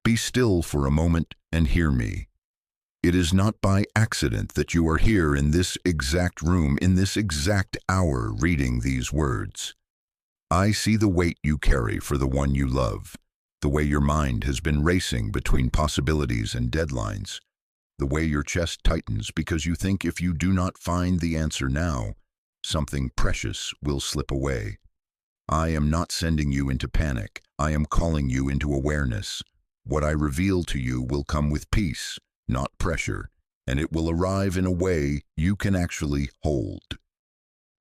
Be still for a moment and hear me. It is not by accident that you are here in this exact room, in this exact hour, reading these words. I see the weight you carry for the one you love, the way your mind has been racing between possibilities and deadlines, the way your chest tightens because you think if you do not find the answer now, something precious will slip away. I am not sending you into panic. I am calling you into awareness. What I reveal to you will come with peace, not pressure, and it will arrive in a way you can actually hold.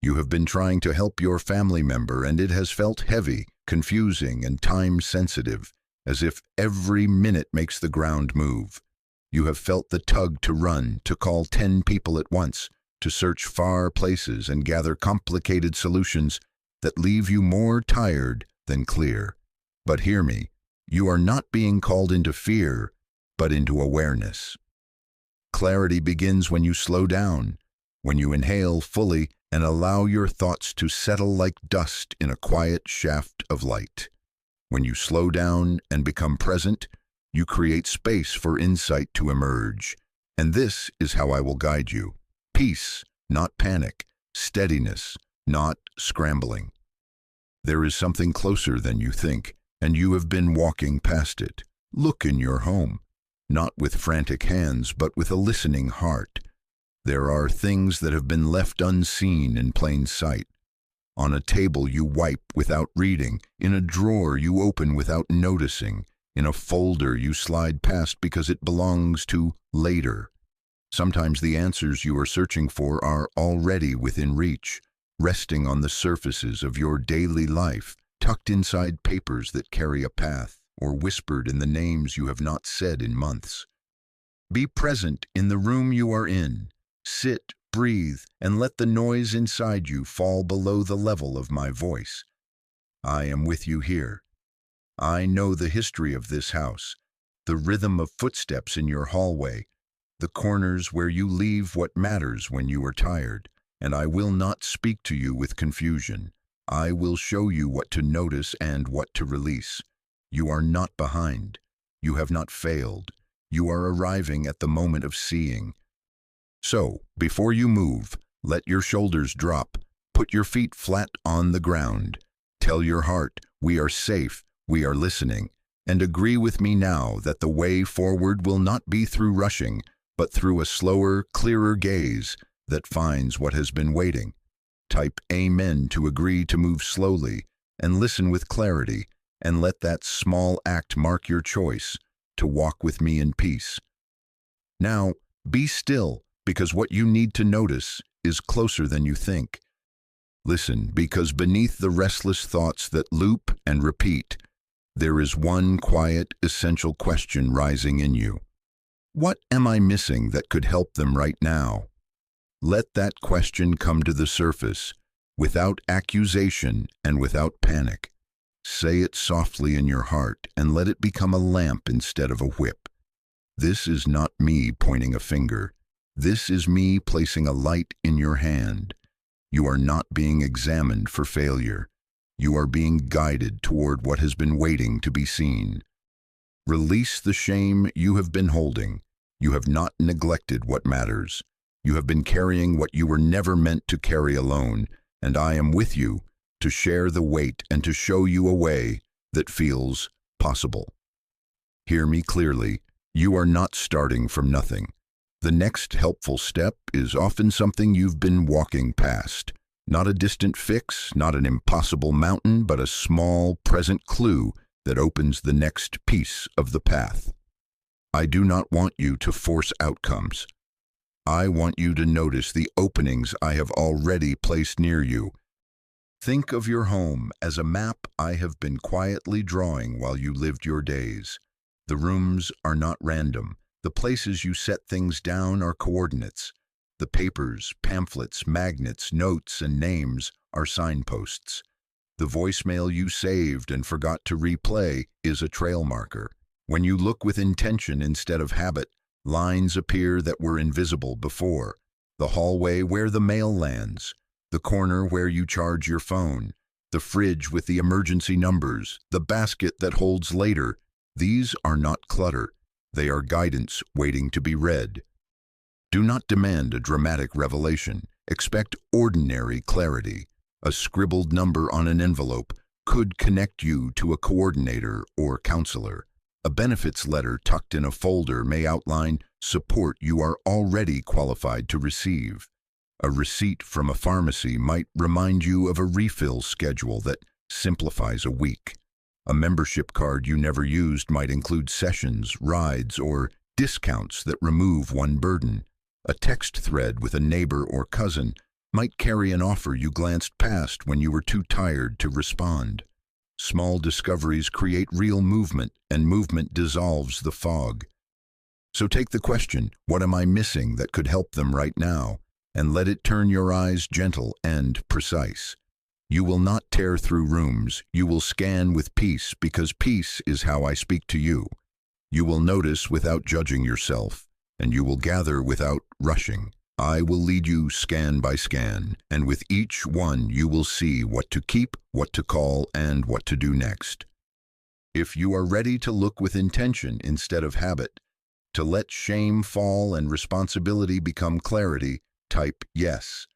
You have been trying to help your family member, and it has felt heavy, confusing, and time-sensitive, as if every minute makes the ground move. You have felt the tug to run, to call 10 people at once, to search far places and gather complicated solutions that leave you more tired than clear. But hear me, you are not being called into fear, but into awareness. Clarity begins when you slow down, when you inhale fully and allow your thoughts to settle like dust in a quiet shaft of light. When you slow down and become present, you create space for insight to emerge. And this is how I will guide you. Peace, not panic. Steadiness, not scrambling. There is something closer than you think, and you have been walking past it. Look in your home, not with frantic hands, but with a listening heart. There are things that have been left unseen in plain sight. On a table you wipe without reading, in a drawer you open without noticing, in a folder you slide past because it belongs to later. Sometimes the answers you are searching for are already within reach, resting on the surfaces of your daily life, tucked inside papers that carry a path, or whispered in the names you have not said in months. Be present in the room you are in. Sit, breathe, and let the noise inside you fall below the level of my voice. I am with you here. I know the history of this house, the rhythm of footsteps in your hallway, the corners where you leave what matters when you are tired, and I will not speak to you with confusion. I will show you what to notice and what to release. You are not behind. You have not failed. You are arriving at the moment of seeing. So, before you move, let your shoulders drop. Put your feet flat on the ground. Tell your heart, we are safe, we are listening, and agree with me now that the way forward will not be through rushing, but through a slower, clearer gaze that finds what has been waiting. Type Amen to agree to move slowly and listen with clarity, and let that small act mark your choice to walk with me in peace. Now, be still, because what you need to notice is closer than you think. Listen, because beneath the restless thoughts that loop and repeat, there is one quiet, essential question rising in you. What am I missing that could help them right now? Let that question come to the surface, without accusation and without panic. Say it softly in your heart and let it become a lamp instead of a whip. This is not me pointing a finger. This is me placing a light in your hand. You are not being examined for failure. You are being guided toward what has been waiting to be seen. Release the shame you have been holding. You have not neglected what matters. You have been carrying what you were never meant to carry alone, and I am with you to share the weight and to show you a way that feels possible. Hear me clearly. You are not starting from nothing. The next helpful step is often something you've been walking past. Not a distant fix, not an impossible mountain, but a small, present clue that opens the next piece of the path. I do not want you to force outcomes. I want you to notice the openings I have already placed near you. Think of your home as a map I have been quietly drawing while you lived your days. The rooms are not random. The places you set things down are coordinates. The papers, pamphlets, magnets, notes, and names are signposts. The voicemail you saved and forgot to replay is a trail marker. When you look with intention instead of habit, lines appear that were invisible before. The hallway where the mail lands, the corner where you charge your phone, the fridge with the emergency numbers, the basket that holds later. These are not clutter. They are guidance waiting to be read. Do not demand a dramatic revelation. Expect ordinary clarity. A scribbled number on an envelope could connect you to a coordinator or counselor. A benefits letter tucked in a folder may outline support you are already qualified to receive. A receipt from a pharmacy might remind you of a refill schedule that simplifies a week. A membership card you never used might include sessions, rides, or discounts that remove one burden. A text thread with a neighbor or cousin might carry an offer you glanced past when you were too tired to respond. Small discoveries create real movement, and movement dissolves the fog. So take the question, what am I missing that could help them right now? And let it turn your eyes gentle and precise. You will not tear through rooms. You will scan with peace, because peace is how I speak to you. You will notice without judging yourself, and you will gather without rushing. I will lead you scan by scan, and with each one you will see what to keep, what to call, and what to do next. If you are ready to look with intention instead of habit, to let shame fall and responsibility become clarity, type yes.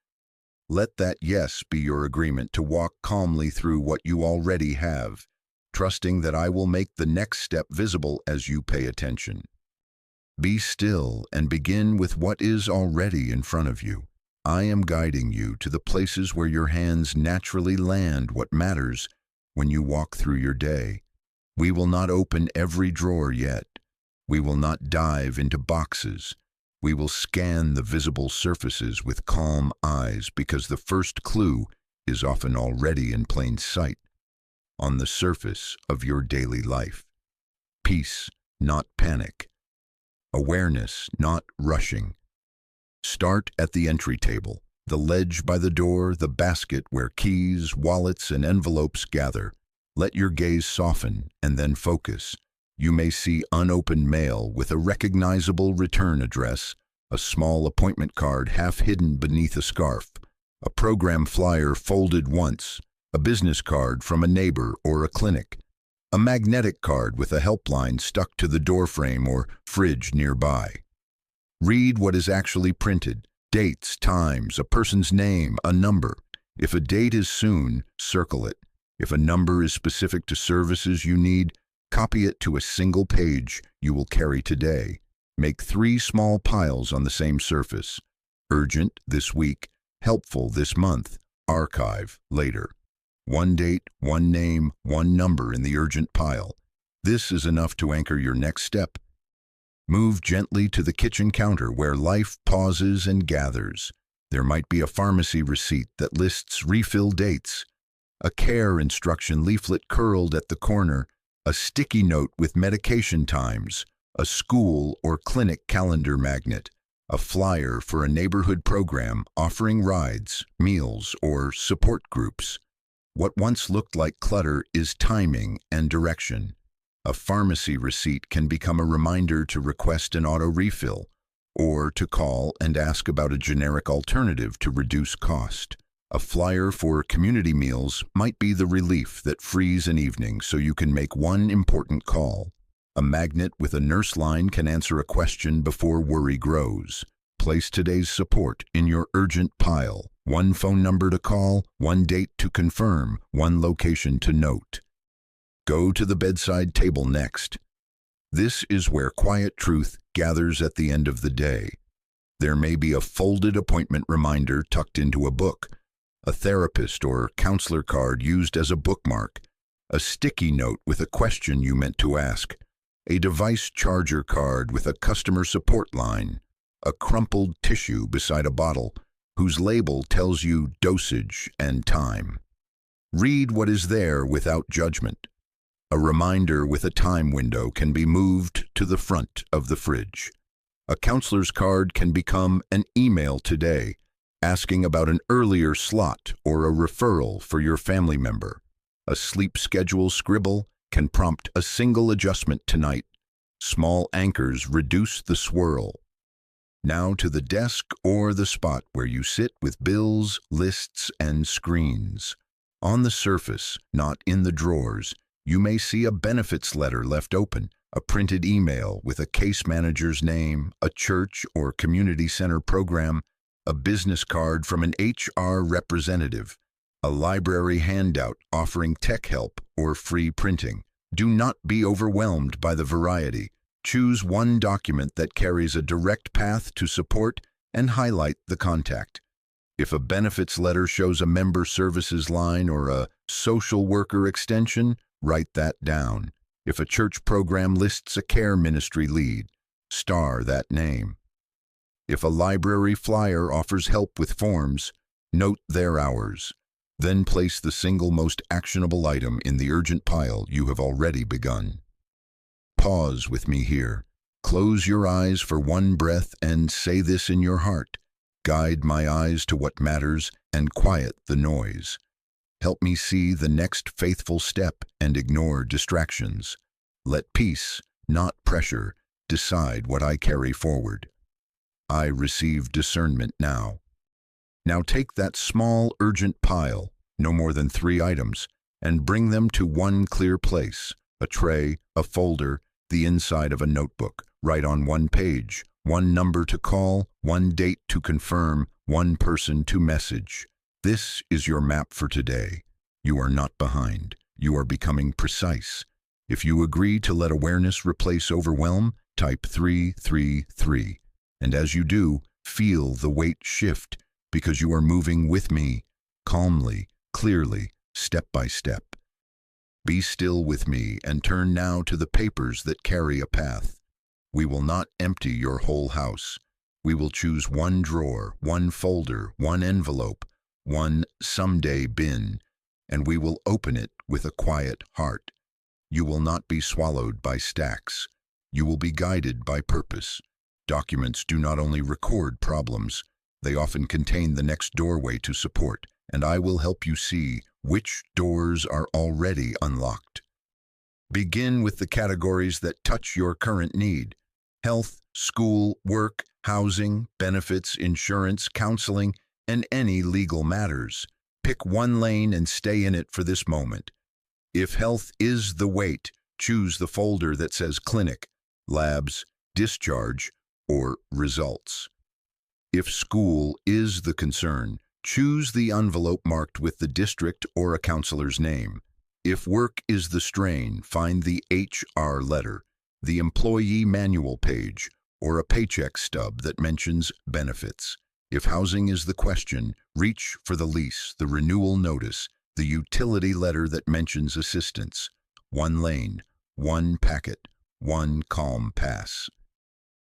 Let that yes be your agreement to walk calmly through what you already have, trusting that I will make the next step visible as you pay attention. Be still and begin with what is already in front of you. I am guiding you to the places where your hands naturally land what matters when you walk through your day. We will not open every drawer yet. We will not dive into boxes. We will scan the visible surfaces with calm eyes, because the first clue is often already in plain sight, on the surface of your daily life. Peace, not panic. Awareness, not rushing. Start at the entry table, the ledge by the door, the basket where keys, wallets, and envelopes gather. Let your gaze soften and then focus. You may see unopened mail with a recognizable return address, a small appointment card half hidden beneath a scarf, a program flyer folded once, a business card from a neighbor or a clinic, a magnetic card with a helpline stuck to the doorframe or fridge nearby. Read what is actually printed: dates, times, a person's name, a number. If a date is soon, circle it. If a number is specific to services you need, copy it to a single page you will carry today. Make 3 small piles on the same surface. Urgent this week, helpful this month, archive later. 1 date, 1 name, 1 number in the urgent pile. This is enough to anchor your next step. Move gently to the kitchen counter where life pauses and gathers. There might be a pharmacy receipt that lists refill dates, a care instruction leaflet curled at the corner, a sticky note with medication times, a school or clinic calendar magnet, a flyer for a neighborhood program offering rides, meals, or support groups. What once looked like clutter is timing and direction. A pharmacy receipt can become a reminder to request an auto refill, or to call and ask about a generic alternative to reduce cost. A flyer for community meals might be the relief that frees an evening so you can make one important call. A magnet with a nurse line can answer a question before worry grows. Place today's support in your urgent pile. 1 phone number to call, 1 date to confirm, 1 location to note. Go to the bedside table next. This is where quiet truth gathers at the end of the day. There may be a folded appointment reminder tucked into a book, a therapist or counselor card used as a bookmark, a sticky note with a question you meant to ask, a device charger card with a customer support line, a crumpled tissue beside a bottle whose label tells you dosage and time. Read what is there without judgment. A reminder with a time window can be moved to the front of the fridge. A counselor's card can become an email today, asking about an earlier slot or a referral for your family member. A sleep schedule scribble can prompt a single adjustment tonight. Small anchors reduce the swirl. Now to the desk or the spot where you sit with bills, lists, and screens. On the surface, not in the drawers, You may see a benefits letter left open, a printed email with a case manager's name, a church or community center program, a business card from an HR representative, a library handout offering tech help or free printing. Do not be overwhelmed by the variety. Choose one document that carries a direct path to support and highlight the contact. If a benefits letter shows a member services line or a social worker extension, write that down. If a church program lists a care ministry lead, star that name. If a library flyer offers help with forms, note their hours. Then place the single most actionable item in the urgent pile you have already begun. Pause with me here. Close your eyes for one breath and say this in your heart. Guide my eyes to what matters and quiet the noise. Help me see the next faithful step and ignore distractions. Let peace, not pressure, decide what I carry forward. I receive discernment now. Now take that small, urgent pile, no more than 3 items, and bring them to one clear place, a tray, a folder, the inside of a notebook. Write on one page, one number to call, one date to confirm, one person to message. This is your map for today. You are not behind. You are becoming precise. If you agree to let awareness replace overwhelm, type 333. And as you do, feel the weight shift, because you are moving with me, calmly, clearly, step by step. Be still with me and turn now to the papers that carry a path. We will not empty your whole house. We will choose one drawer, one folder, one envelope, one someday bin, and we will open it with a quiet heart. You will not be swallowed by stacks. You will be guided by purpose. Documents do not only record problems, they often contain the next doorway to support, and I will help you see which doors are already unlocked. Begin with the categories that touch your current need: health, school, work, housing, benefits, insurance, counseling, and any legal matters. Pick one lane and stay in it for this moment. If health is the weight, choose the folder that says clinic, labs, discharge, or results. If school is the concern, choose the envelope marked with the district or a counselor's name. If work is the strain, find the HR letter, the employee manual page, or a paycheck stub that mentions benefits. If housing is the question, reach for the lease, the renewal notice, the utility letter that mentions assistance. One lane, one packet, one calm pass.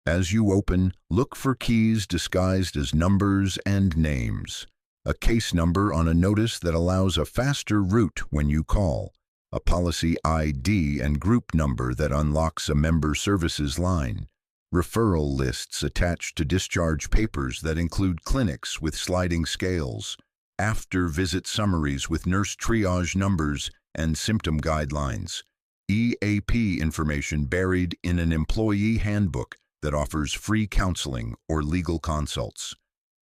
As you open, look for keys disguised as numbers and names. A case number on a notice that allows a faster route when you call. A policy ID and group number that unlocks a member services line. Referral lists attached to discharge papers that include clinics with sliding scales. After-visit summaries with nurse triage numbers and symptom guidelines. EAP information buried in an employee handbook that offers free counseling or legal consults.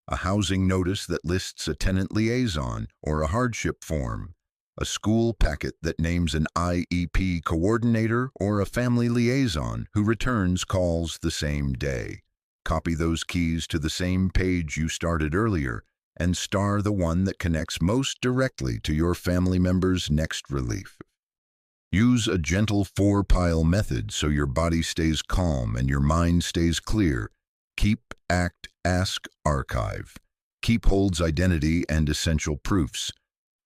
A housing notice that lists a tenant liaison or a hardship form. A school packet that names an IEP coordinator or a family liaison who returns calls the same day. Copy those keys to the same page you started earlier and star the one that connects most directly to your family member's next relief. Use a gentle 4-pile method so your body stays calm and your mind stays clear. Keep, act, ask, archive. Keep holds identity and essential proofs.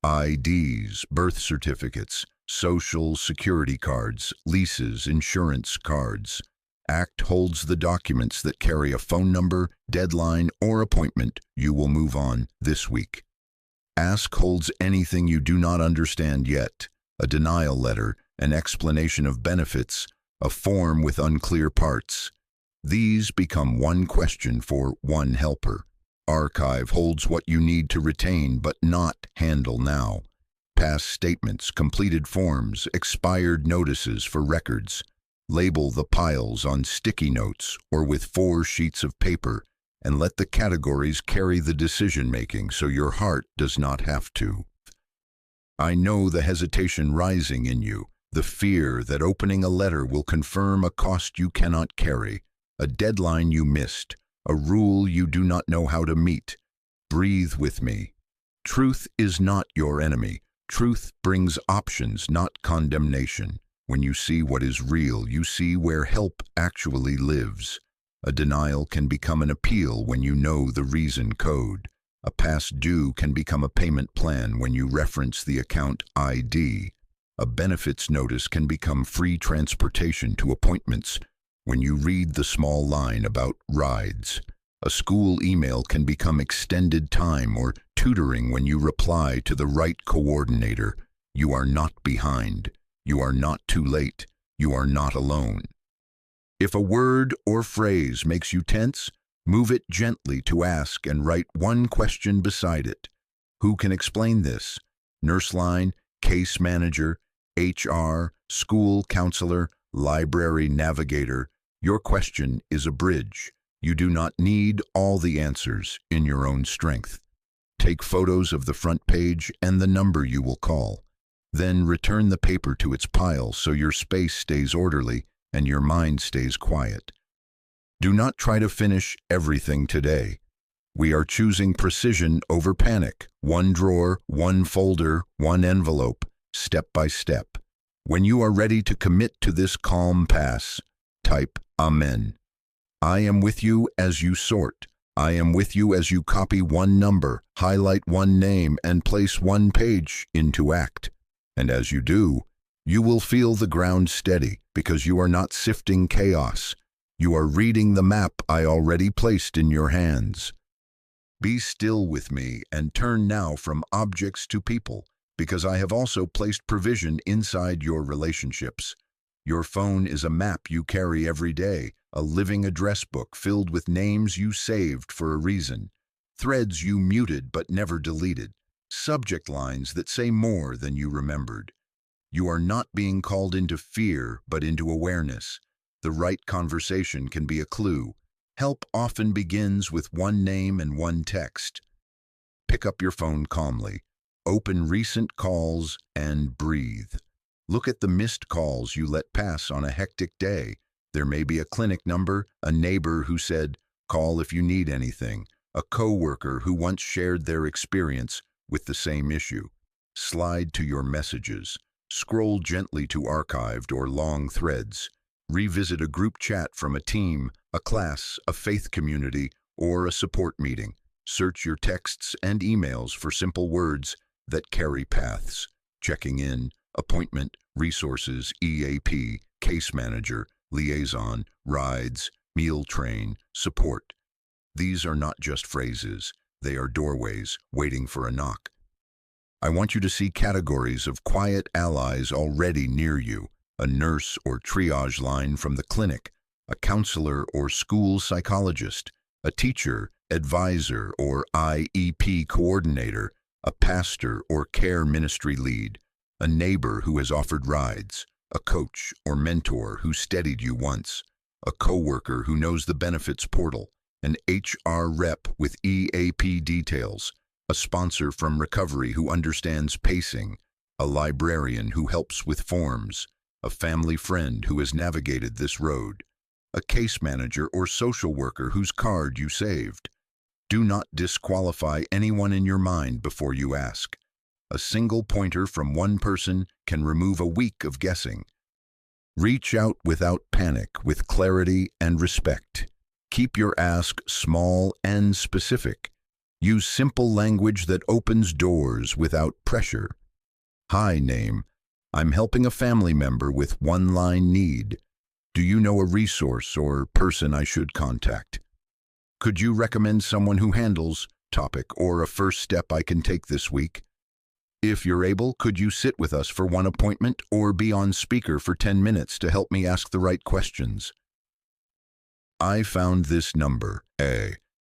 IDs, birth certificates, social security cards, leases, insurance cards. Act holds the documents that carry a phone number, deadline, or appointment you will move on this week. Ask holds anything you do not understand yet. A denial letter, an explanation of benefits, a form with unclear parts. These become one question for one helper. Archive holds what you need to retain but not handle now. Past statements, completed forms, expired notices for records. Label the piles on sticky notes or with 4 sheets of paper and let the categories carry the decision-making so your heart does not have to. I know the hesitation rising in you. The fear that opening a letter will confirm a cost you cannot carry, a deadline you missed, a rule you do not know how to meet. Breathe with me. Truth is not your enemy. Truth brings options, not condemnation. When you see what is real, you see where help actually lives. A denial can become an appeal when you know the reason code. A past due can become a payment plan when you reference the account ID. A benefits notice can become free transportation to appointments when you read the small line about rides. A school email can become extended time or tutoring when you reply to the right coordinator. You are not behind. You are not too late. You are not alone. If a word or phrase makes you tense, move it gently to ask and write one question beside it. Who can explain this? Nurse line, case manager, HR, school counselor, library navigator. Your question is a bridge. You do not need all the answers in your own strength. Take photos of the front page and the number you will call. Then return the paper to its pile so your space stays orderly and your mind stays quiet. Do not try to finish everything today. We are choosing precision over panic. One drawer, one folder, one envelope, step by step. When you are ready to commit to this calm pass, type Amen. I am with you as you sort. I am with you as you copy one number, highlight one name, and place one page into ACT. And as you do, you will feel the ground steady because you are not sifting chaos. You are reading the map I already placed in your hands. Be still with me and turn now from objects to people, because I have also placed provision inside your relationships. Your phone is a map you carry every day, a living address book filled with names you saved for a reason, threads you muted but never deleted, subject lines that say more than you remembered. You are not being called into fear, but into awareness. The right conversation can be a clue. Help often begins with one name and one text. Pick up your phone calmly. Open recent calls and breathe. Look at the missed calls you let pass on a hectic day. There may be a clinic number, a neighbor who said, "Call if you need anything," a coworker who once shared their experience with the same issue. Slide to your messages. Scroll gently to archived or long threads. Revisit a group chat from a team, a class, a faith community, or a support meeting. Search your texts and emails for simple words that carry paths. Checking in, appointment, resources, EAP, case manager, liaison, rides, meal train, support. These are not just phrases. They are doorways waiting for a knock. I want you to see categories of quiet allies already near you: a nurse or triage line from the clinic, a counselor or school psychologist, a teacher, advisor, or IEP coordinator, a pastor or care ministry lead, a neighbor who has offered rides, a coach or mentor who steadied you once, a coworker who knows the benefits portal, an HR rep with EAP details, a sponsor from recovery who understands pacing, a librarian who helps with forms, a family friend who has navigated this road, a case manager or social worker whose card you saved. Do not disqualify anyone in your mind before you ask. A single pointer from one person can remove a week of guessing. Reach out without panic, with clarity and respect. Keep your ask small and specific. Use simple language that opens doors without pressure. Hi, name. I'm helping a family member with one-line need. Do you know a resource or person I should contact? Could you recommend someone who handles topic or a first step I can take this week? If you're able, could you sit with us for one appointment or be on speaker for 10 minutes to help me ask the right questions? I found this number.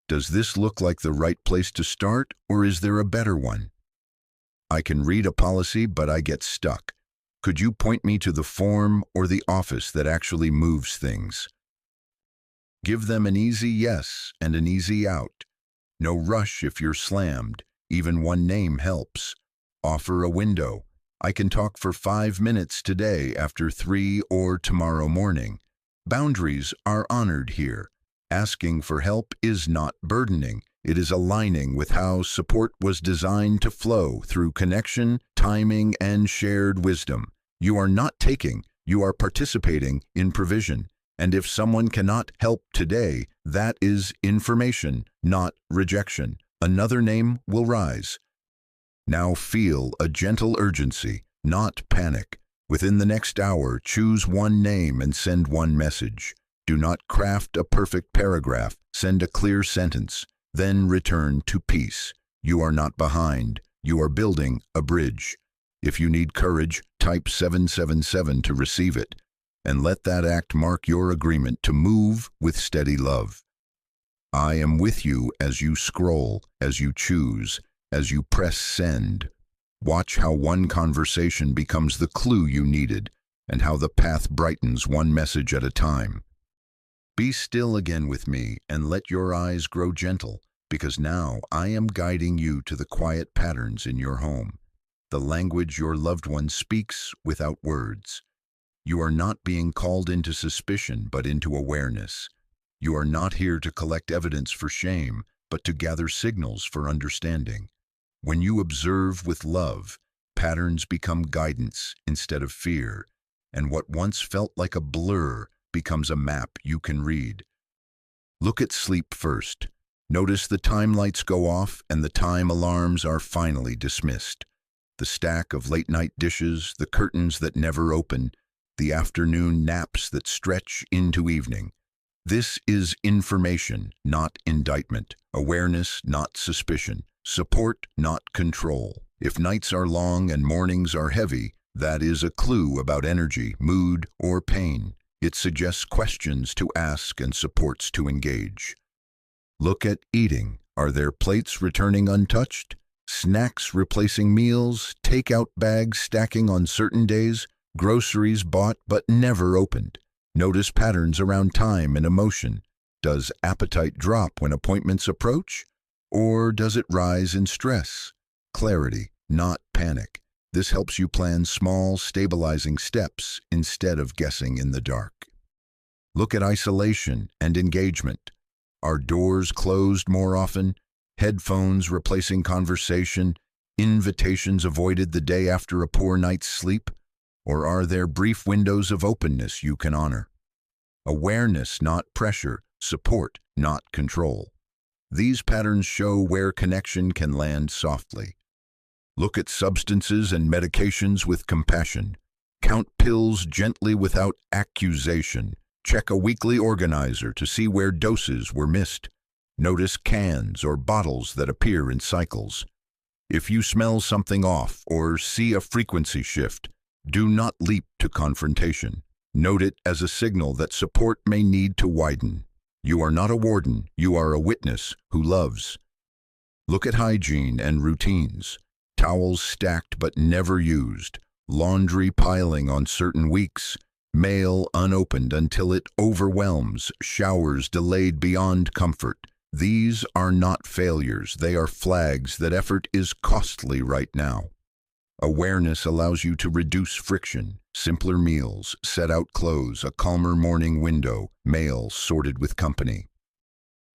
Does this look like the right place to start, or is there a better one? I can read a policy, but I get stuck. Could you point me to the form or the office that actually moves things? Give them an easy yes and an easy out. No rush if you're slammed. Even one name helps. Offer a window. I can talk for 5 minutes today after 3 or tomorrow morning. Boundaries are honored here. Asking for help is not burdening. It is aligning with how support was designed to flow through connection, timing, and shared wisdom. You are not taking, you are participating in provision. And if someone cannot help today, that is information, not rejection. Another name will rise. Now feel a gentle urgency, not panic. Within the next hour, choose one name and send one message. Do not craft a perfect paragraph. Send a clear sentence. Then return to peace. You are not behind. You are building a bridge. If you need courage, type 777 to receive it. And let that act mark your agreement to move with steady love. I am with you as you scroll, as you choose, as you press send. Watch how one conversation becomes the clue you needed, and how the path brightens one message at a time. Be still again with me and let your eyes grow gentle, because now I am guiding you to the quiet patterns in your home, the language your loved one speaks without words. You are not being called into suspicion, but into awareness. You are not here to collect evidence for shame, but to gather signals for understanding. When you observe with love, patterns become guidance instead of fear, and what once felt like a blur becomes a map you can read. Look at sleep first. Notice the time lights go off and the time alarms are finally dismissed. The stack of late-night dishes, the curtains that never open, the afternoon naps that stretch into evening. This is information, not indictment. Awareness, not suspicion. Support, not control. If nights are long and mornings are heavy, that is a clue about energy, mood, or pain. It suggests questions to ask and supports to engage. Look at eating. Are there plates returning untouched? Snacks replacing meals? Takeout bags stacking on certain days? Groceries bought but never opened? Notice patterns around time and emotion. Does appetite drop when appointments approach? Or does it rise in stress? Clarity, not panic. This helps you plan small, stabilizing steps instead of guessing in the dark. Look at isolation and engagement. Are doors closed more often? Headphones replacing conversation? Invitations avoided the day after a poor night's sleep? Or are there brief windows of openness you can honor? Awareness, not pressure. Support, not control. These patterns show where connection can land softly. Look at substances and medications with compassion. Count pills gently without accusation. Check a weekly organizer to see where doses were missed. Notice cans or bottles that appear in cycles. If you smell something off or see a frequency shift, do not leap to confrontation. Note it as a signal that support may need to widen. You are not a warden, you are a witness who loves. Look at hygiene and routines. Towels stacked but never used, laundry piling on certain weeks, mail unopened until it overwhelms, showers delayed beyond comfort. These are not failures, they are flags that effort is costly right now. Awareness allows you to reduce friction, simpler meals, set out clothes, a calmer morning window, mail sorted with company.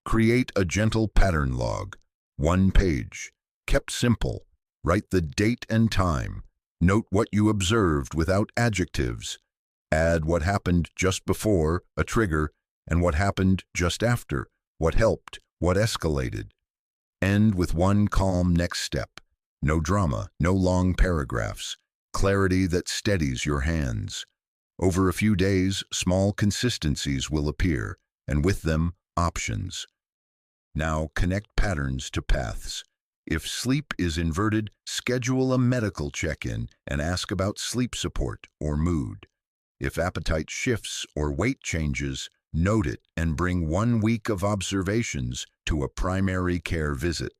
Create a gentle pattern log, 1 page, kept simple. Write the date and time. Note what you observed without adjectives. Add what happened just before, a trigger, and what happened just after, what helped, what escalated. End with one calm next step. No drama, no long paragraphs. Clarity that steadies your hands. Over a few days, small consistencies will appear, and with them, options. Now connect patterns to paths. If sleep is inverted, schedule a medical check-in and ask about sleep support or mood. If appetite shifts or weight changes, note it and bring 1 week of observations to a primary care visit.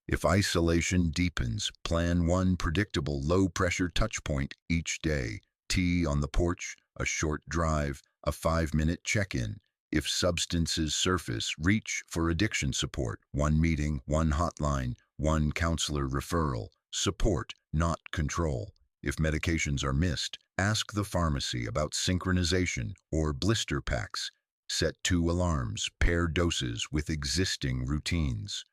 If isolation deepens, plan one predictable low-pressure touchpoint each day. Tea on the porch, a short drive, a 5-minute check-in. If substances surface, reach for addiction support. 1 meeting, 1 hotline, 1 counselor referral. Support, not control. If medications are missed, ask the pharmacy about synchronization or blister packs. Set 2 alarms, pair doses with existing routines.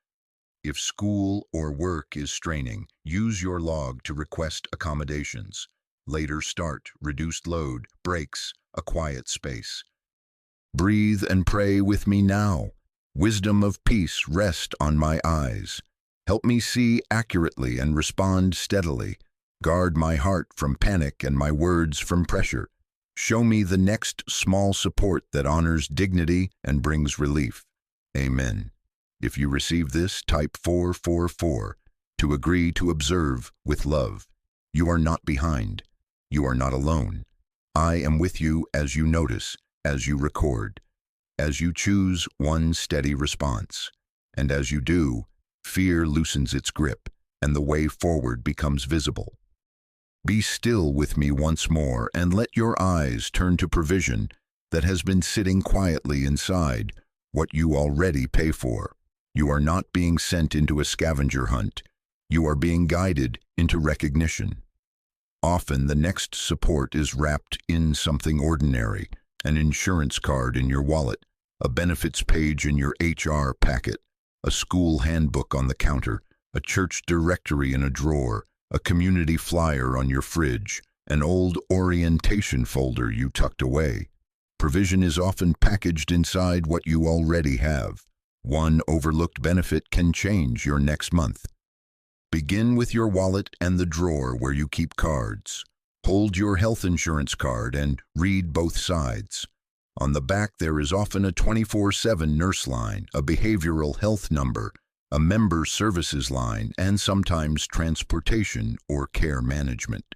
If school or work is straining, use your log to request accommodations. Later start, reduced load, breaks, a quiet space. Breathe and pray with me now. Wisdom of peace rest on my eyes. Help me see accurately and respond steadily. Guard my heart from panic and my words from pressure. Show me the next small support that honors dignity and brings relief. Amen. If you receive this, type 444 to agree to observe with love. You are not behind. You are not alone. I am with you as you notice, as you record, as you choose one steady response. And as you do, fear loosens its grip and the way forward becomes visible. Be still with me once more and let your eyes turn to provision that has been sitting quietly inside what you already pay for. You are not being sent into a scavenger hunt. You are being guided into recognition. Often the next support is wrapped in something ordinary, an insurance card in your wallet, a benefits page in your HR packet, a school handbook on the counter, a church directory in a drawer, a community flyer on your fridge, an old orientation folder you tucked away. Provision is often packaged inside what you already have. One overlooked benefit can change your next month. Begin with your wallet and the drawer where you keep cards. Hold your health insurance card and read both sides. On the back there is often a 24/7 nurse line, a behavioral health number, a member services line, and sometimes transportation or care management.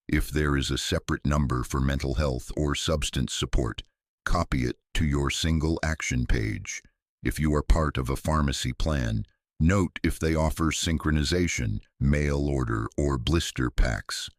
If there is a separate number for mental health or substance support, copy it to your single action page. If you are part of a pharmacy plan, note if they offer synchronization, mail order, or blister packs.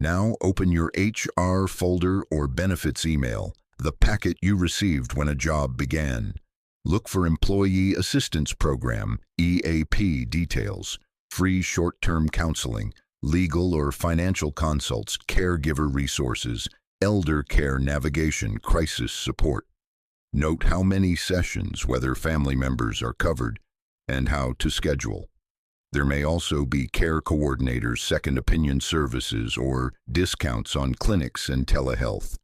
Now open your HR folder or benefits email, the packet you received when a job began. Look for Employee Assistance Program, EAP details, free short-term counseling, legal or financial consults, caregiver resources, elder care navigation, crisis support. Note how many sessions, whether family members are covered, and how to schedule. There may also be care coordinators, second opinion services, or discounts on clinics and telehealth.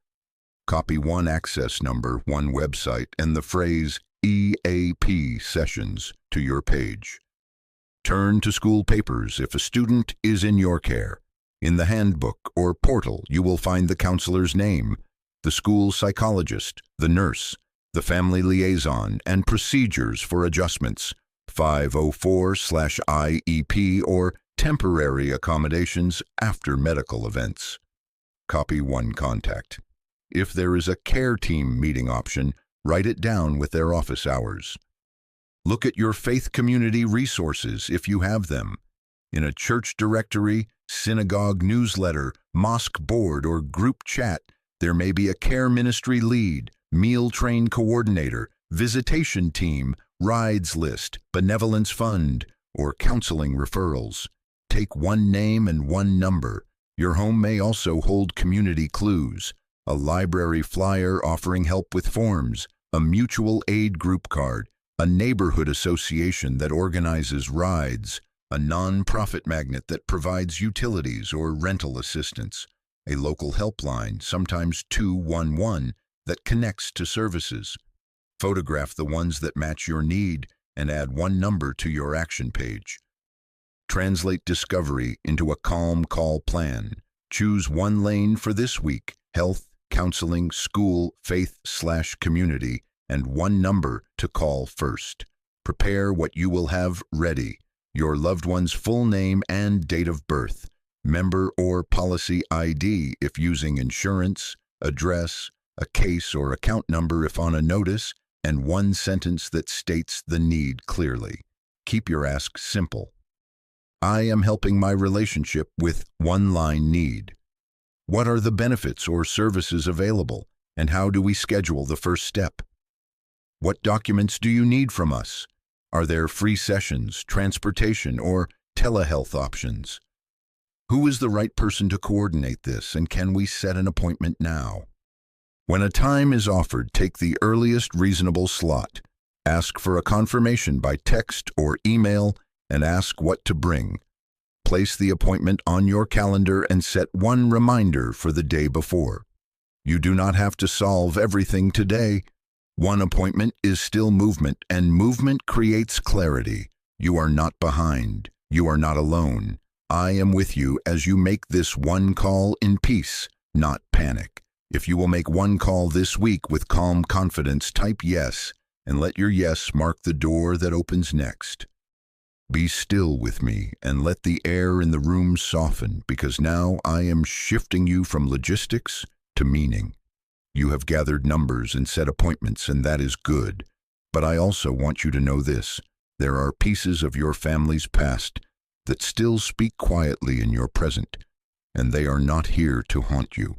Copy one access number, one website, and the phrase EAP sessions to your page. Turn to school papers if a student is in your care. In the handbook or portal, you will find the counselor's name, the school psychologist, the nurse, the family liaison, and procedures for adjustments, 504/IEP, or temporary accommodations after medical events. Copy one contact. If there is a care team meeting option, write it down with their office hours. Look at your faith community resources if you have them. In a church directory, synagogue newsletter, mosque board, or group chat, there may be a care ministry lead, meal train coordinator, visitation team, rides list, benevolence fund, or counseling referrals. Take one name and one number. Your home may also hold community clues, a library flyer offering help with forms, a mutual aid group card, a neighborhood association that organizes rides, a non-profit magnet that provides utilities or rental assistance, a local helpline, sometimes 211, that connects to services. Photograph the ones that match your need and add one number to your action page. Translate discovery into a calm call plan. Choose one lane for this week: health, counseling, school, faith/community, and one number to call first. Prepare what you will have ready: your loved one's full name and date of birth, member or policy ID if using insurance, address, a case or account number if on a notice, and one sentence that states the need clearly. Keep your ask simple. I am helping my relationship with one-line need. What are the benefits or services available, and how do we schedule the first step? What documents do you need from us? Are there free sessions, transportation, or telehealth options? Who is the right person to coordinate this, and can we set an appointment now? When a time is offered, take the earliest reasonable slot. Ask for a confirmation by text or email and ask what to bring. Place the appointment on your calendar and set one reminder for the day before. You do not have to solve everything today. One appointment is still movement, and movement creates clarity. You are not behind. You are not alone. I am with you as you make this one call in peace, not panic. If you will make one call this week with calm confidence, type yes, and let your yes mark the door that opens next. Be still with me and let the air in the room soften, because now I am shifting you from logistics to meaning. You have gathered numbers and set appointments, and that is good. But I also want you to know this: there are pieces of your family's past that still speak quietly in your present, and they are not here to haunt you.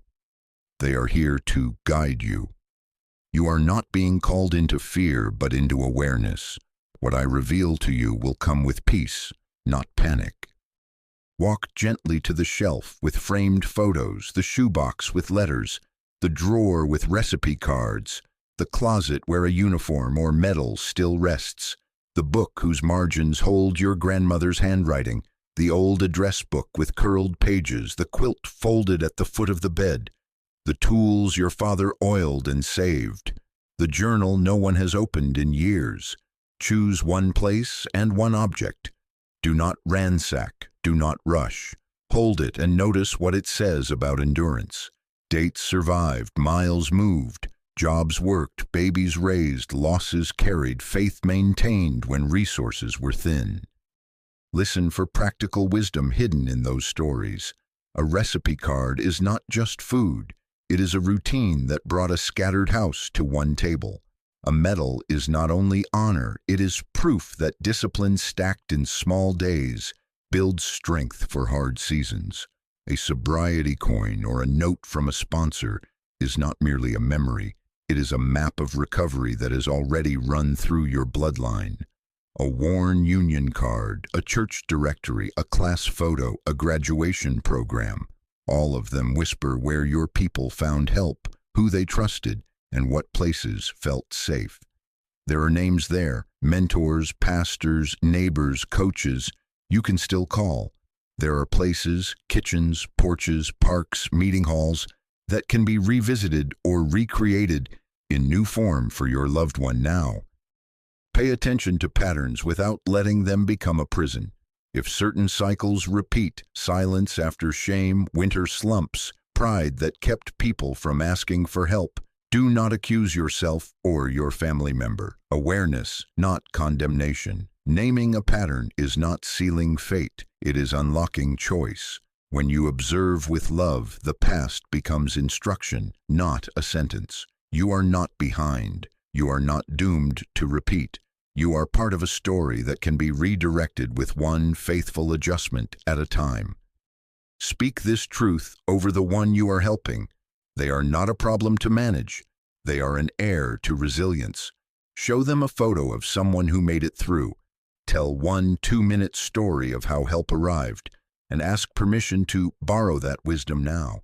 They are here to guide you. You are not being called into fear, but into awareness. What I reveal to you will come with peace, not panic. Walk gently to the shelf with framed photos, the shoebox with letters, the drawer with recipe cards, the closet where a uniform or medal still rests, the book whose margins hold your grandmother's handwriting, the old address book with curled pages, the quilt folded at the foot of the bed, the tools your father oiled and saved, the journal no one has opened in years. Choose one place and one object. Do not ransack, do not rush. Hold it and notice what it says about endurance. Dates survived, miles moved, jobs worked, babies raised, losses carried, faith maintained when resources were thin. Listen for practical wisdom hidden in those stories. A recipe card is not just food. It is a routine that brought a scattered house to one table. A medal is not only honor, it is proof that discipline stacked in small days builds strength for hard seasons. A sobriety coin or a note from a sponsor is not merely a memory, it is a map of recovery that has already run through your bloodline. A worn union card, a church directory, a class photo, a graduation program, all of them whisper where your people found help, who they trusted, and what places felt safe. There are names there, mentors, pastors, neighbors, coaches, you can still call. There are places, kitchens, porches, parks, meeting halls that can be revisited or recreated in new form for your loved one now. Pay attention to patterns without letting them become a prison. If certain cycles repeat, silence after shame, winter slumps, pride that kept people from asking for help, do not accuse yourself or your family member. Awareness, not condemnation. Naming a pattern is not sealing fate, it is unlocking choice. When you observe with love, the past becomes instruction, not a sentence. You are not behind. You are not doomed to repeat. You are part of a story that can be redirected with one faithful adjustment at a time. Speak this truth over the one you are helping. They are not a problem to manage. They are an heir to resilience. Show them a photo of someone who made it through. Tell one 2-minute story of how help arrived, and ask permission to borrow that wisdom now.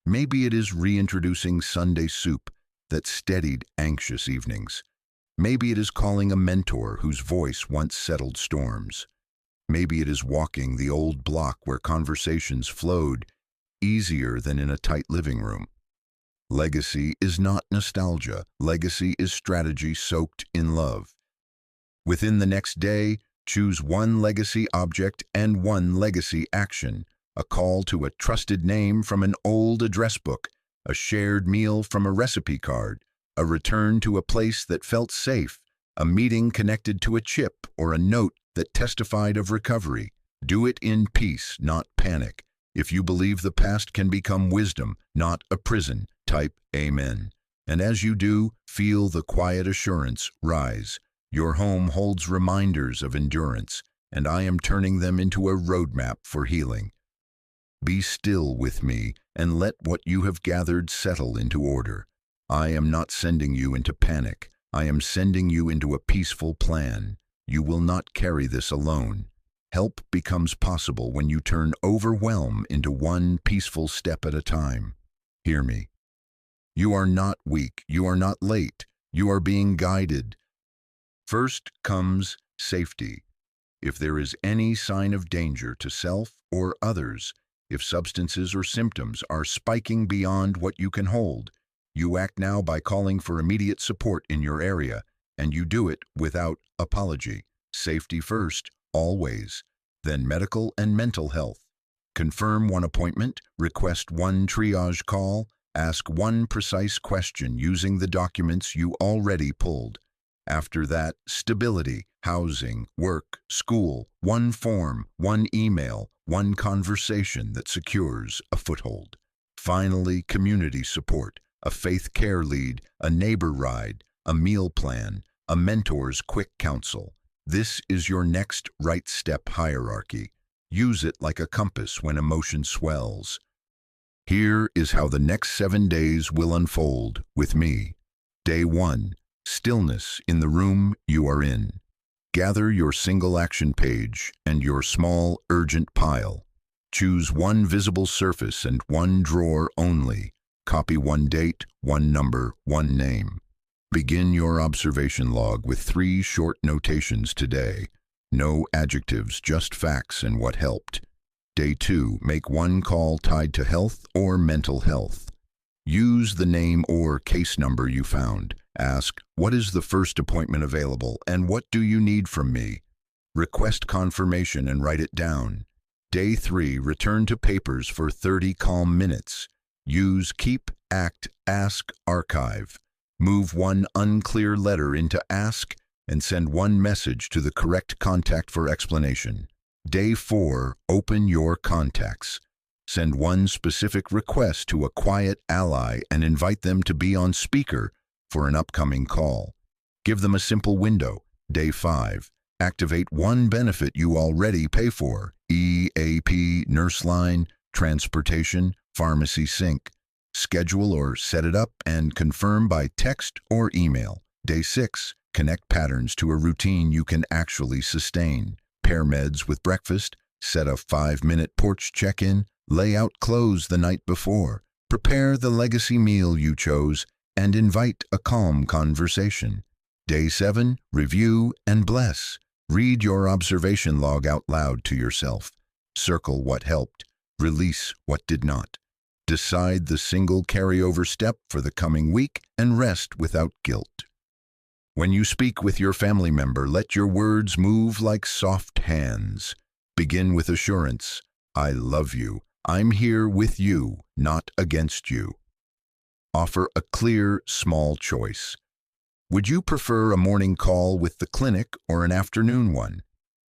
Maybe it is reintroducing Sunday soup that steadied anxious evenings. Maybe it is calling a mentor whose voice once settled storms. Maybe it is walking the old block where conversations flowed easier than in a tight living room. Legacy is not nostalgia. Legacy is strategy soaked in love. Within the next day, choose one legacy object and one legacy action. A call to a trusted name from an old address book, a shared meal from a recipe card, a return to a place that felt safe, a meeting connected to a chip or a note that testified of recovery. Do it in peace, not panic. If you believe the past can become wisdom, not a prison, type Amen. And as you do, feel the quiet assurance rise. Your home holds reminders of endurance, and I am turning them into a roadmap for healing. Be still with me and let what you have gathered settle into order. I am not sending you into panic. I am sending you into a peaceful plan. You will not carry this alone. Help becomes possible when you turn overwhelm into one peaceful step at a time. Hear me. You are not weak. You are not late. You are being guided. First comes safety. If there is any sign of danger to self or others, if substances or symptoms are spiking beyond what you can hold, you act now by calling for immediate support in your area, and you do it without apology. Safety first, always. Then medical and mental health. Confirm one appointment, request one triage call, ask one precise question using the documents you already pulled. After that, stability, housing, work, school, one form, one email, one conversation that secures a foothold. Finally, community support, a faith care lead, a neighbor ride, a meal plan, a mentor's quick counsel. This is your next right step hierarchy. Use it like a compass when emotion swells. Here is how the next 7 days will unfold with me. Day 1. Stillness in the room you are in. Gather your single action page and your small, urgent pile. Choose one visible surface and one drawer only. Copy one date, one number, one name. Begin your observation log with 3 short notations today. No adjectives, just facts and what helped. Day 2, make one call tied to health or mental health. Use the name or case number you found. Ask, what is the first appointment available and what do you need from me? Request confirmation and write it down. Day 3, return to papers for 30 calm minutes. Use keep, act, ask, archive. Move one unclear letter into ask and send one message to the correct contact for explanation. Day 4, open your contacts. Send one specific request to a quiet ally and invite them to be on speaker for an upcoming call. Give them a simple window. Day 5, activate one benefit you already pay for. EAP, nurse line, transportation, pharmacy sync. Schedule or set it up and confirm by text or email. Day 6, connect patterns to a routine you can actually sustain. Pair meds with breakfast, set a 5-minute porch check-in, lay out clothes the night before, prepare the legacy meal you chose, and invite a calm conversation. Day 7, review and bless. Read your observation log out loud to yourself. Circle what helped, release what did not. Decide the single carryover step for the coming week and rest without guilt. When you speak with your family member, let your words move like soft hands. Begin with assurance. I love you. I'm here with you, not against you. Offer a clear, small choice. Would you prefer a morning call with the clinic or an afternoon one?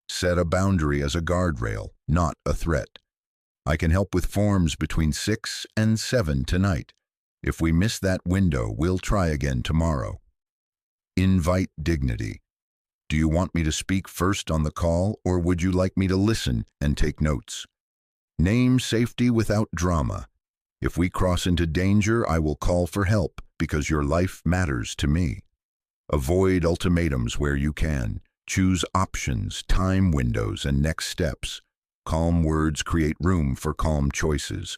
Set a boundary as a guardrail, not a threat. I can help with forms between 6 and 7 tonight. If we miss that window, we'll try again tomorrow. Invite dignity. Do you want me to speak first on the call, or would you like me to listen and take notes? Name safety without drama. If we cross into danger, I will call for help because your life matters to me. Avoid ultimatums where you can. Choose options, time windows, and next steps. Calm words create room for calm choices.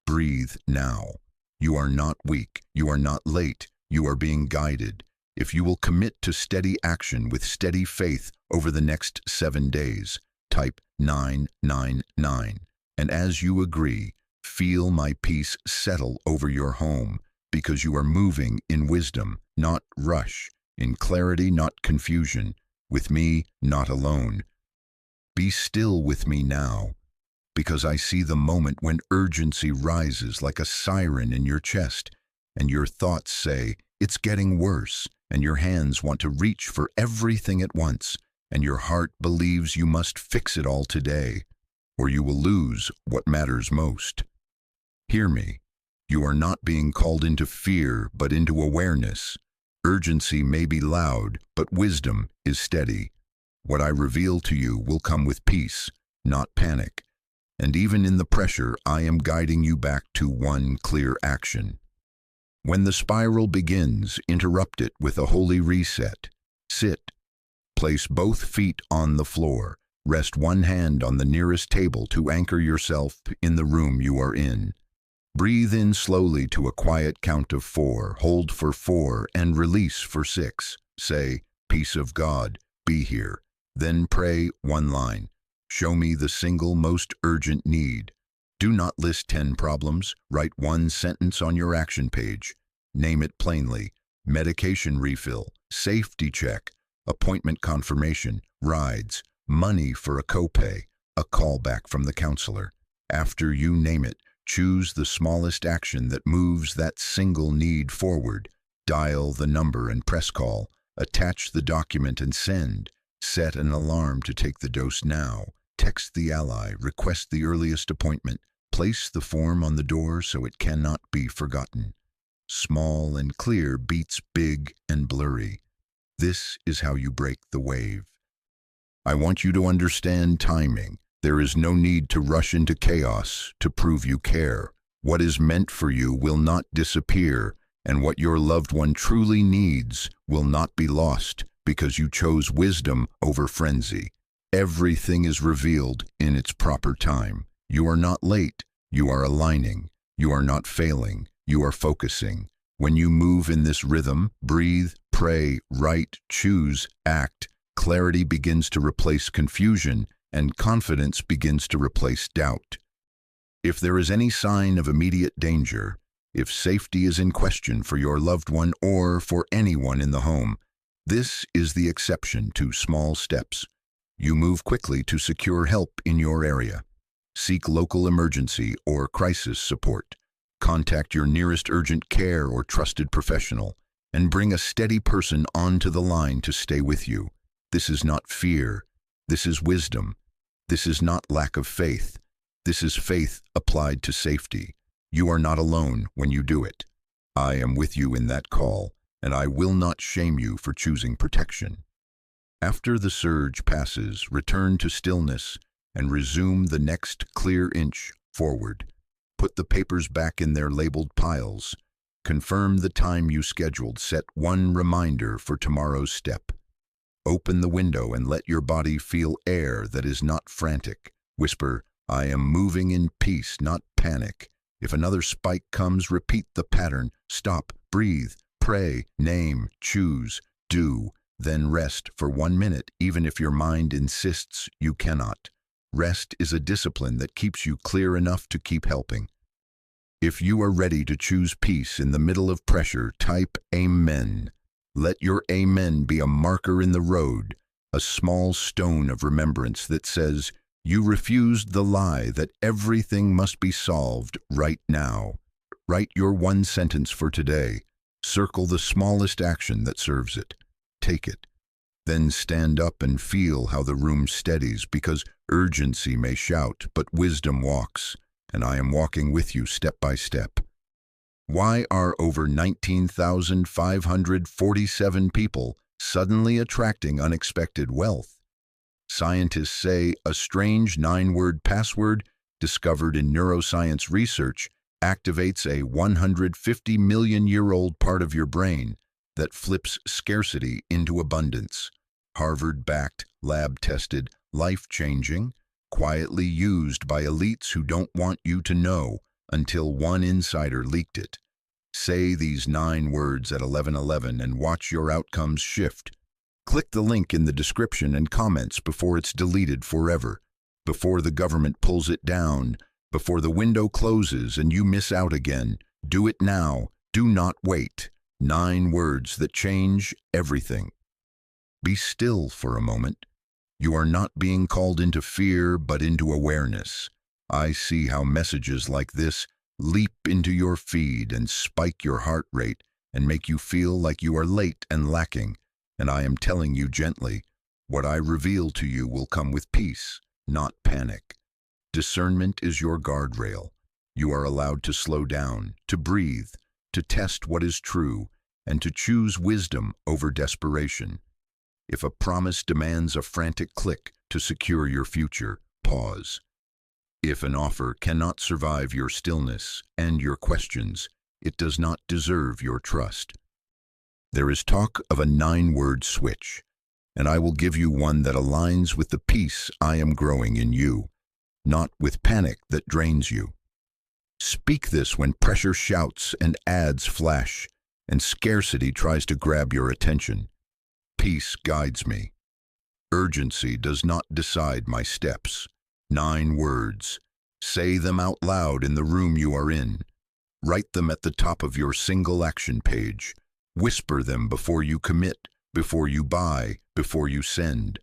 Breathe now. You are not weak. You are not late. You are being guided. If you will commit to steady action with steady faith over the next 7 days, type 999. And as you agree, feel my peace settle over your home, because you are moving in wisdom, not rush, in clarity, not confusion, with me, not alone. Be still with me now, because I see the moment when urgency rises like a siren in your chest, and your thoughts say, it's getting worse, and your hands want to reach for everything at once, and your heart believes you must fix it all today, or you will lose what matters most. Hear me. You are not being called into fear, but into awareness. Urgency may be loud, but wisdom is steady. What I reveal to you will come with peace, not panic. And even in the pressure, I am guiding you back to one clear action. When the spiral begins, interrupt it with a holy reset. Sit. Place both feet on the floor. Rest one hand on the nearest table to anchor yourself in the room you are in. Breathe in slowly to a quiet count of 4, hold for 4, and release for 6. Say, "Peace of God, be here." Then pray one line. Show me the single most urgent need. Do not list 10 problems. Write one sentence on your action page. Name it plainly. Medication refill, safety check, appointment confirmation, rides, money for a copay, a call back from the counselor. After you name it, choose the smallest action that moves that single need forward. Dial the number and press call. Attach the document and send. Set an alarm to take the dose now. Text the ally. Request the earliest appointment. Place the form on the door so it cannot be forgotten. Small and clear beats big and blurry. This is how you break the wave. I want you to understand timing. There is no need to rush into chaos to prove you care. What is meant for you will not disappear, and what your loved one truly needs will not be lost because you chose wisdom over frenzy. Everything is revealed in its proper time. You are not late. You are aligning. You are not failing. You are focusing. When you move in this rhythm, breathe, pray, write, choose, act, clarity begins to replace confusion, and confidence begins to replace doubt. If there is any sign of immediate danger, if safety is in question for your loved one or for anyone in the home, this is the exception to small steps. You move quickly to secure help in your area. Seek local emergency or crisis support. Contact your nearest urgent care or trusted professional, and bring a steady person onto the line to stay with you. This is not fear. This is wisdom. This is not lack of faith. This is faith applied to safety. You are not alone when you do it. I am with you in that call, and I will not shame you for choosing protection. After the surge passes, return to stillness and resume the next clear inch forward. Put the papers back in their labeled piles. Confirm the time you scheduled. Set one reminder for tomorrow's step. Open the window and let your body feel air that is not frantic. Whisper, "I am moving in peace, not panic." If another spike comes, repeat the pattern. Stop, breathe, pray, name, choose, do, then rest for 1 minute, even if your mind insists you cannot. Rest is a discipline that keeps you clear enough to keep helping. If you are ready to choose peace in the middle of pressure, type Amen. Let your Amen be a marker in the road, a small stone of remembrance that says, you refused the lie that everything must be solved right now. Write your one sentence for today. Circle the smallest action that serves it. Take it. Then stand up and feel how the room steadies, because urgency may shout, but wisdom walks, and I am walking with you step by step. Why are over 19,547 people suddenly attracting unexpected wealth? Scientists say a strange 9-word password discovered in neuroscience research activates a 150-million-year-old part of your brain that flips scarcity into abundance. Harvard-backed, lab-tested, life-changing, quietly used by elites who don't want you to know until one insider leaked it. Say these 9 words at 11:11 and watch your outcomes shift. Click the link in the description and comments before it's deleted forever, before the government pulls it down, before the window closes and you miss out again. Do it now. Do not wait. 9 words that change everything. Be still for a moment. You are not being called into fear, but into awareness. I see how messages like this leap into your feed and spike your heart rate and make you feel like you are late and lacking. And I am telling you gently, what I reveal to you will come with peace, not panic. Discernment is your guardrail. You are allowed to slow down, to breathe, to test what is true, and to choose wisdom over desperation. If a promise demands a frantic click to secure your future, pause. If an offer cannot survive your stillness and your questions, it does not deserve your trust. There is talk of a 9-word switch, and I will give you one that aligns with the peace I am growing in you, not with panic that drains you. Speak this when pressure shouts and ads flash, and scarcity tries to grab your attention. Peace guides me. Urgency does not decide my steps. 9 words. Say them out loud in the room you are in. Write them at the top of your single action page. Whisper them before you commit, before you buy, before you send.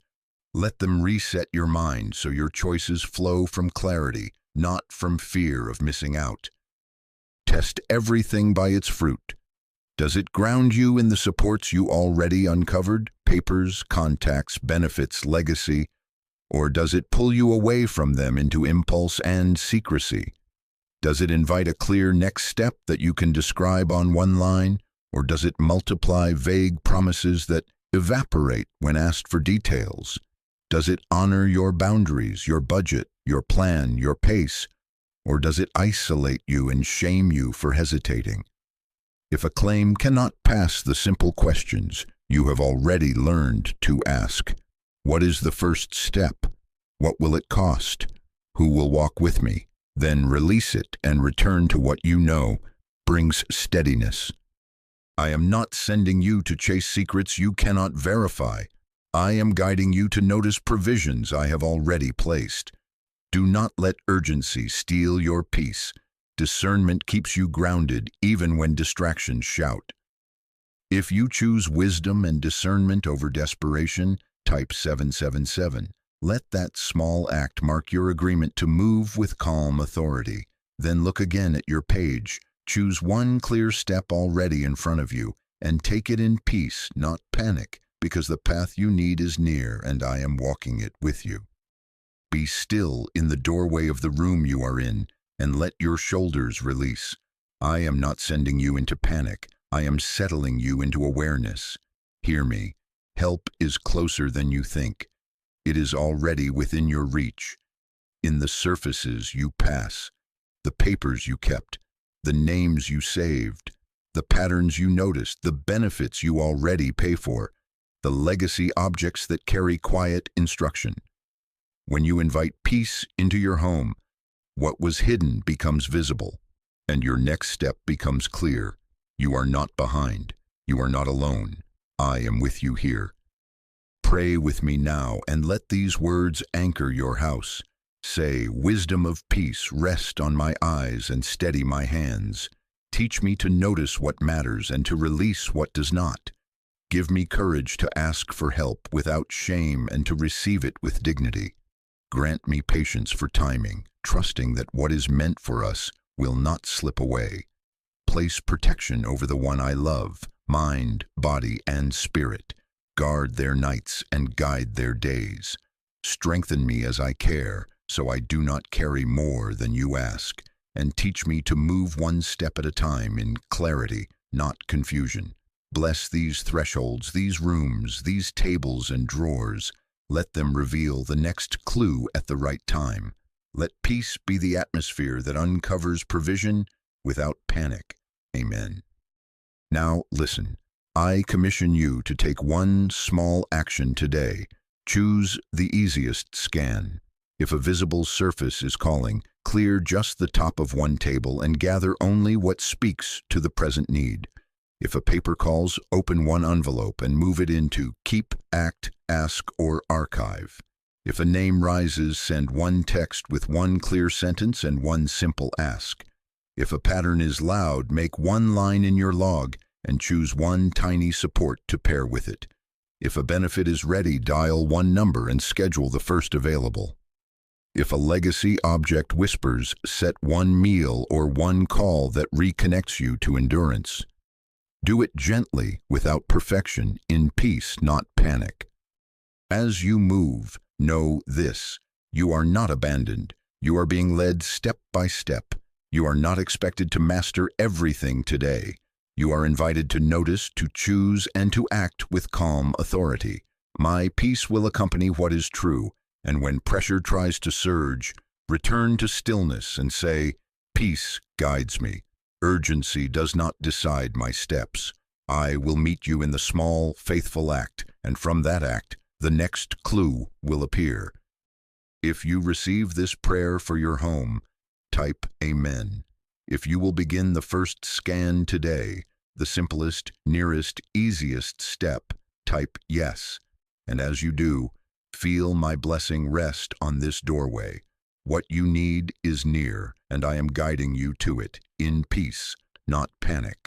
Let them reset your mind so your choices flow from clarity, not from fear of missing out. Test everything by its fruit. Does it ground you in the supports you already uncovered? Papers, contacts, benefits, legacy? Or does it pull you away from them into impulse and secrecy? Does it invite a clear next step that you can describe on one line? Or does it multiply vague promises that evaporate when asked for details? Does it honor your boundaries, your budget, your plan, your pace? Or does it isolate you and shame you for hesitating? If a claim cannot pass the simple questions you have already learned to ask, what is the first step? What will it cost? Who will walk with me? Then release it and return to what you know brings steadiness. I am not sending you to chase secrets you cannot verify. I am guiding you to notice provisions I have already placed. Do not let urgency steal your peace. Discernment keeps you grounded even when distractions shout. If you choose wisdom and discernment over desperation, type 777. Let that small act mark your agreement to move with calm authority. Then look again at your page. Choose one clear step already in front of you and take it in peace, not panic, because the path you need is near and I am walking it with you. Be still in the doorway of the room you are in and let your shoulders release. I am not sending you into panic. I am settling you into awareness. Hear me. Help is closer than you think. It is already within your reach. In the surfaces you pass, the papers you kept, the names you saved, the patterns you noticed, the benefits you already pay for, the legacy objects that carry quiet instruction. When you invite peace into your home, what was hidden becomes visible, and your next step becomes clear. You are not behind. You are not alone. I am with you here. Pray with me now and let these words anchor your house. Say, wisdom of peace, rest on my eyes and steady my hands. Teach me to notice what matters and to release what does not. Give me courage to ask for help without shame and to receive it with dignity. Grant me patience for timing, trusting that what is meant for us will not slip away. Place protection over the one I love, mind, body, and spirit. Guard their nights and guide their days. Strengthen me as I care, so I do not carry more than you ask, and teach me to move one step at a time in clarity, not confusion. Bless these thresholds, these rooms, these tables and drawers. Let them reveal the next clue at the right time. Let peace be the atmosphere that uncovers provision without panic. Amen. Now listen. I commission you to take one small action today. Choose the easiest scan. If a visible surface is calling, clear just the top of one table and gather only what speaks to the present need. If a paper calls, open one envelope and move it into Keep, Act, Ask, or Archive. If a name rises, send one text with one clear sentence and one simple ask. If a pattern is loud, make one line in your log and choose one tiny support to pair with it. If a benefit is ready, dial one number and schedule the first available. If a legacy object whispers, set one meal or one call that reconnects you to endurance. Do it gently, without perfection, in peace, not panic. As you move, know this: you are not abandoned. You are being led step by step. You are not expected to master everything today. You are invited to notice, to choose, and to act with calm authority. My peace will accompany what is true, and when pressure tries to surge, return to stillness and say, peace guides me. Urgency does not decide my steps. I will meet you in the small, faithful act, and from that act, the next clue will appear. If you receive this prayer for your home, type Amen. If you will begin the first scan today, the simplest, nearest, easiest step, type Yes. And as you do, feel my blessing rest on this doorway. What you need is near, and I am guiding you to it, in peace, not panic.